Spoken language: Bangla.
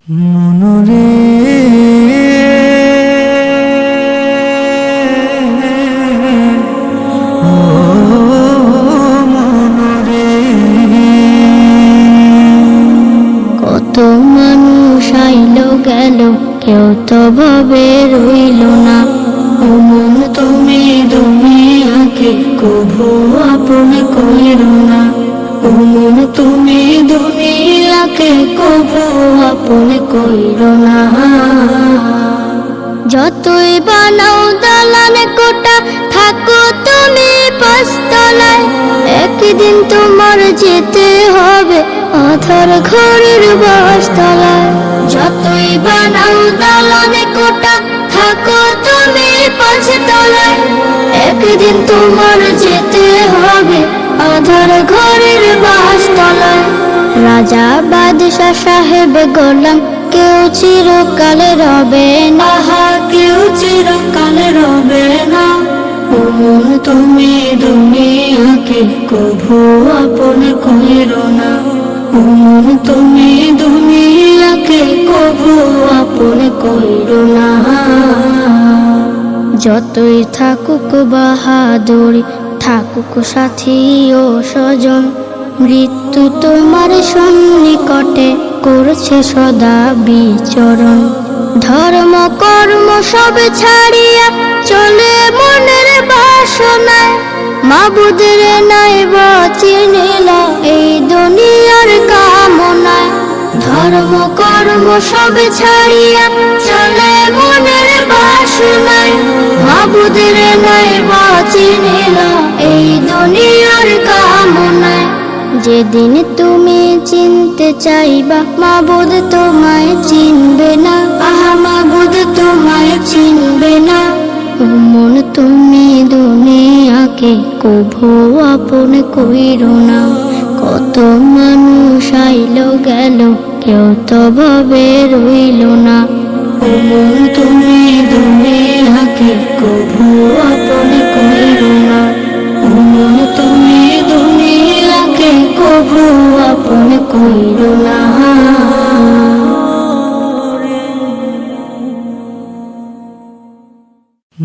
মনরে কত মানুষ আইলো গেল, কেউ তো ভাবে রইল না। ও মন তুমি দুনিয়াকে কভু আপন কইরো না। ও মন তুমি দুনিয়াকে কভু আপন কইরো না। যতই বানাও দালান কোটা, থাকো তুমি পাঁচতলায়, একদিন তোমার যেতে হবে আধার ঘরের বাসতলায়। যতই বানাও দালান কোটা, থাকো তুমি পাঁচতলায়, একদিন তোমার যেতে হবে আধার ঘরের বাসতলায়। রাজা বাদশা সাহেব গোলাম কেউ চিরকালে রবে না, কেউ চিরকালে রবে না। ও মন তুমি দুনিয়াকে কভু আপন কইরো না। ও মন তুমি দুনিয়াকে কভু আপন কইরো না। যতই থাকুক বাহাদুরি, থাকুক সাথী ও স্বজন, মৃত্যু তোমার সন্নিকটে করছে সদা বিচরণ। ধর্ম কর্ম সব ছাড়িয়া চলে মনের বাসনায়, মাবুদের নাই চিনিলা এই দুনিয়ার কামনায়। ধর্ম কর্ম সব ছাড়িয়া চলে মনের বাসনায়, মাবুদের নাই চিনিলা এই দুনিয়ার কামনায়। যেদিন তুমি চিনতে চাইবা মাবুদ তোমায় চিনবে না, আহা মাবুদ তোমায় চিনবে না। ও মন তুমি দুনিয়াকে কভু আপন কইরো না। কত মানুষ আইলো গেল, কেউ তো ভাবে রইল না। ও মন তুমি দুনিয়াকে কভু আপন কইরো না। ও মন তুমি দুনিয়াকে কভু আপন কইরো না।